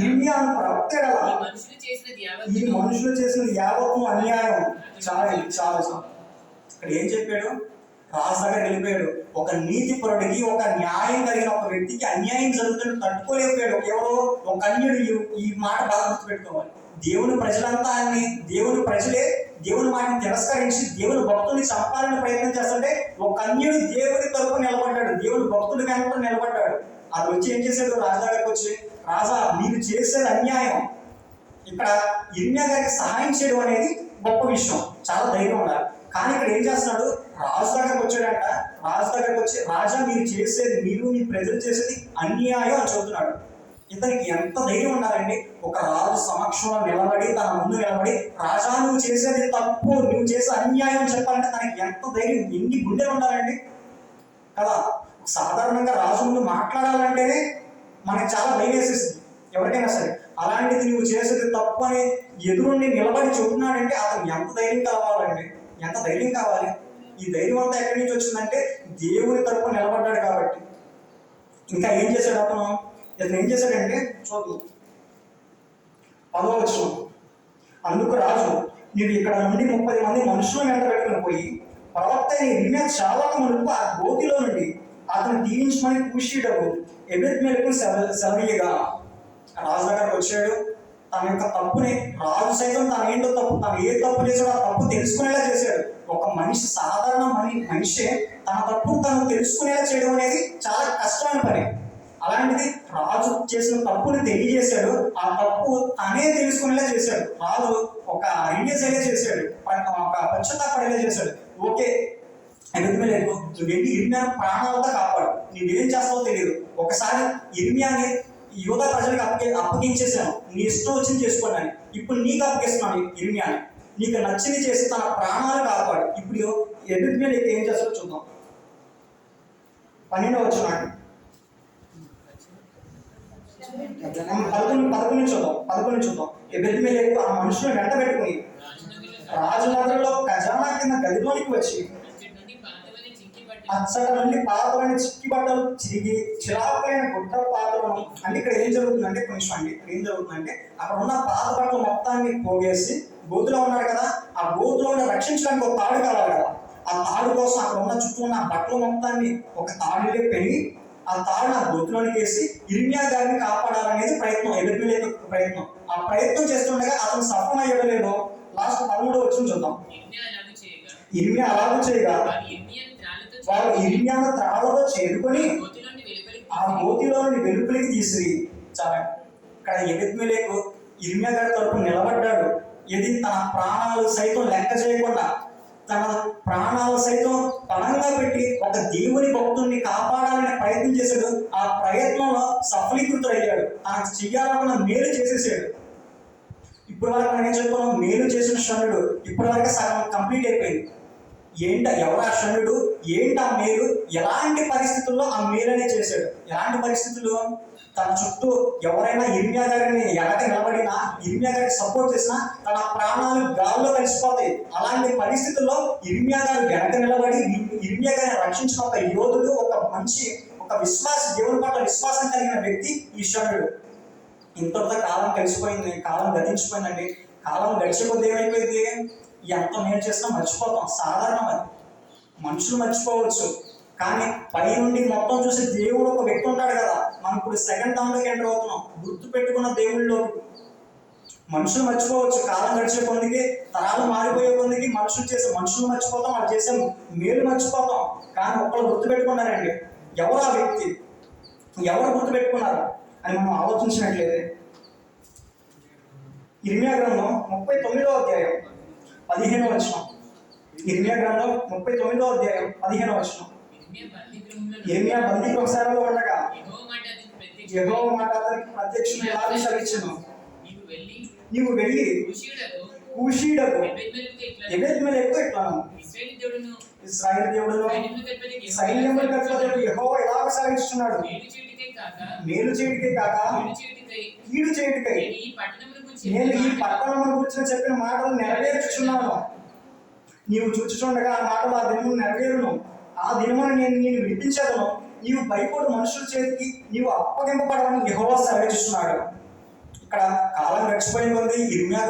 ఇర్మియాను ప్రవక్త ఎడల ఈ మనుషులు చేసిన యావత్తు అన్యాయం. చాలా చాలా ఇక్కడ ఏం చెప్పాడు? రాజు దగ్గర వెళ్ళిపోయాడు. ఒక నీతిపరుడికి, ఒక న్యాయం కలిగిన ఒక వ్యక్తికి అన్యాయం జరుగుతుంటే తట్టుకోలేకపోయాడు. ఎవరో ఒక అన్యుడు. ఈ మాట బాగా గుర్తుపెట్టుకోవాలి. దేవుని ప్రజలంతా దేవుని ప్రజలే దేవుని మాటను తిరస్కరించి దేవుని భక్తుల్ని చంపాలని ప్రయత్నం చేస్తుంటే ఒక అన్యుడు దేవుని తరపున నిలబడ్డాడు, దేవుని భక్తుడి వెంట నిలబడ్డాడు. అది వచ్చి ఏం చేశాడు? రాజు దగ్గరకు వచ్చి, రాజా మీరు చేసేది అన్యాయం. ఇక్కడ ఇర్మియా గారికి సహాయం చేయడం అనేది గొప్ప విషయం, చాలా ధైర్యం ఉండాలి. కానీ ఇక్కడ ఏం చేస్తున్నాడు? రాజు దగ్గరకు వచ్చాడంట. రాజు దగ్గరకు వచ్చి, రాజా మీరు మీ ప్రజలు చేసేది అన్యాయం అని చెబుతున్నాడు. ఇతనికి ఎంత ధైర్యం ఉండాలండి? ఒక రాజు సమక్షంలో నిలబడి, తన ముందు నిలబడి, రాజా నువ్వు చేసేది తప్పు, నువ్వు చేసే అన్యాయం చెప్పాలంటే తనకి ఎంత ధైర్యం, ఎన్ని గుండెలు ఉండాలండి కదా. సాధారణంగా రాజు ముందు మాట్లాడాలంటేనే మనకి చాలా భయం వేసేస్తుంది ఎవరికైనా సరే. అలాంటిది నువ్వు చేసేది తప్పు అని ఎదురుండి నిలబడి చెబుతున్నాడంటే అతను ఎంత ధైర్యం కావాలండి, ఎంత ధైర్యం కావాలి. ఈ ధైర్యం అంతా ఎక్కడి నుంచి వచ్చిందంటే దేవుని తరపున నిలబడ్డాడు కాబట్టి. ఇంకా ఏం చేశాడు అతను? ఇతను ఏం చేశాడంటే చూద్దాం 10వ వచనం. అందుకు రాజు, నీవు ఇక్కడ నుండి 30 మంది మనుషులను వెంట పెట్టుకుని పోయి ప్రవక్త ఇర్మియా చాలా మునుపు ఆ గోతిలో నుండి అతను దీవించమని కూషీయుడకు ఎబెద్మెలెకుకు సెలవీయగా. రాజు దగ్గరకు వచ్చాడు. తన యొక్క తప్పుని, రాజు సైతం తను ఏంటో తప్పు, తను ఏ తప్పు చేశాడో ఆ తప్పు తెలుసుకునేలా చేశాడు. ఒక మనిషి, సాధారణ మనిషే తన తప్పు తను తెలుసుకునేలా చేయడం అనేది చాలా కష్టమైన పని. అలాంటిది రాజు చేసిన తప్పుని తెలియజేశాడు, ఆ తప్పు తనే తెలుసుకునేలా చేశాడు. రాజు ఒక రిలీజ్ అయ్యే చేశాడు, ఒక పశ్చాత్తాపడేలా చేశాడు. ఓకే ఎబెద్మెలెకు, నువ్వు వెళ్ళి ఇర్మియాను ప్రాణాలతో కాపాడు, నువ్వేం చేస్తావో తెలియదు. ఒకసారి ఇర్మియాని యూదా ప్రజలకు అప్పగించేసాను, నీ ఇష్టం వచ్చింది చేసుకోండి. ఇప్పుడు నీకు అప్పగిస్తున్నాను ఇర్మియాని, నీకు నచ్చింది చేసి తన ప్రాణాలు కాపాడు. ఇప్పుడు ఎబెద్మెలెకు ఏం చేస్తాడో చూద్దాం. 12వ వచనం 11 చూద్దాం. ఎబెద్మెలెకు ఆ మనుషులను వెంట పెట్టుకుని రాజనగరంలో ఖజానా కింద గదిలోనికి వచ్చి అచ్చట నుండి పాతమైన చిక్కి బట్టలు చిరిగి చిరాకులైన గుడ్డ పాతలను, అంటే ఇక్కడ ఏం జరుగుతుందంటే కొంచెం అండి, ఇక్కడ ఏం జరుగుతుందంటే అక్కడ ఉన్న పాత బట్టలు మొత్తాన్ని పోగేసి, గోతులో ఉన్నాడు కదా, ఆ గోతులో రక్షించడానికి ఒక తాడు కావాలి కదా, ఆ తాడు కోసం అక్కడ ఉన్న చుట్టూ ఉన్న బట్టలు మొత్తాన్ని ఒక తాడులే పెరిగి ఆ తాడు ఆ గోతులోనికి వేసి ఇర్మియా గారిని కాపాడాలనేది ప్రయత్నం, ఎబెద్మెలెకు ప్రయత్నం. ఆ ప్రయత్నం చేస్తుండగా అతను సఫలం అయ్యలేదో. లాస్ట్ 13వ వచనం చూద్దాం. ఇర్మియా అలాగూ చేయగా వారు ఇర్మియాను త్రాళ్ళతో చేరుకొని ఆ గోతిలో నుండి వెలుపలికి తీసిరి. చాలా ఇక్కడ ఎబెద్మెలెకు ఇర్మియా గారి తరపున నిలబడ్డాడు. ఇది తన ప్రాణాలు సైతం లెక్క చేయకుండా, తన ప్రాణాలు సైతం పణంగా పెట్టి ఒక దేవుని భక్తుల్ని కాపాడాలని ప్రయత్నం చేశాడు. ఆ ప్రయత్నంలో సఫలీకృతుడయ్యాడు. తనకు చెయ్యాలనుకున్న మేలు చేసేసాడు. ఇప్పుడు వరకు మనం ఏం చెప్పుకున్నాం? మేలు చేసిన క్షణుడు ఇప్పటి వరకు సగం కంప్లీట్ అయిపోయింది. ఎవరు ఆ క్షణుడు, ఏంటి ఆ మేలు, ఎలాంటి పరిస్థితుల్లో ఆ మేలనే చేశాడు. ఎలాంటి పరిస్థితుల్లో? తన చుట్టూ ఎవరైనా ఇర్మియా గారిని ఎనక నిలబడినా, ఇర్మియా గారికి సపోర్ట్ చేసినా తన ప్రాణాలు గాల్లో కలిసిపోతాయి. అలాంటి పరిస్థితుల్లో ఇర్మియా గారు వెనక నిలబడి ఇర్మియా గారిని రక్షించిన ఒక యోధుడు, ఒక మంచి, ఒక విశ్వాసి, దేవుని పట్ల విశ్వాసం కలిగిన వ్యక్తి ఈ క్షణుడు. ఇంతటితో కాలం కలిసిపోయింది, కాలం గతించిపోయిందండి. కాలం గడిచిపోతే ఏమైపోయింది? ఎంత మేలు చేసినా మర్చిపోతాం. సాధారణం అది, మనుషులు మర్చిపోవచ్చు. కానీ పై నుండి మొత్తం చూసి దేవుడు ఒక వ్యక్తి ఉంటాడు కదా. మనం ఇప్పుడు సెకండ్ టర్మ్లోకి ఎంటర్ అవుతున్నాం. గుర్తు పెట్టుకున్న దేవుళ్ళలో మనుషులు మర్చిపోవచ్చు. కాలం గడిచే కొందికి, తరాలు మారిపోయే కొందికి మనుషులు మర్చిపోతాం, వాళ్ళు చేసే మేలు మర్చిపోతాం. కానీ ఒక్కళ్ళు గుర్తు పెట్టుకున్నారండి. ఎవరు ఆ వ్యక్తి, ఎవరు గుర్తు పెట్టుకున్నారు అని మనం ఆలోచించినట్లయితే, ఇర్మియా గ్రంథం 39వ అధ్యాయం 15వ వచనం. ఇర్మియా గ్రంథం 39వ అధ్యాయం 15వ వచనం. ఇర్మియా బందీ గృహశాలలో ఉండగా యెహోవా మాట అతనికి ప్రత్యక్షమై ఇలాగ సెలవిచ్చెను, నీవు వెళ్ళి కూషీయుడకు ఎబెద్మెలెకు ఇట్లను, ఇశ్రాయేలు దేవుడును సైన్యములకు అధిపతి యెహోవా ఇలాగ సెలవిస్తున్నాడు, మేలు చేయటికే కాక కీడు చేయటికై నేను ఈ పట్టణమును గురించి చెప్పిన మాటలు నెరవేర్చుచున్నాను. నీవు చూచుచుండగా ఆ మాటలు ఆ దినమును నెరవేరును. ఆ దినమున నేను నిన్ను విడిపించదను. నీవు భయపడు మనుషుల చేతికి నీవు అప్పగింపబడవని యెహోవా సెలవిస్తున్నాడు. ఇక్కడ కాలం గడిచిపోయి ఉంది. ఇర్మియా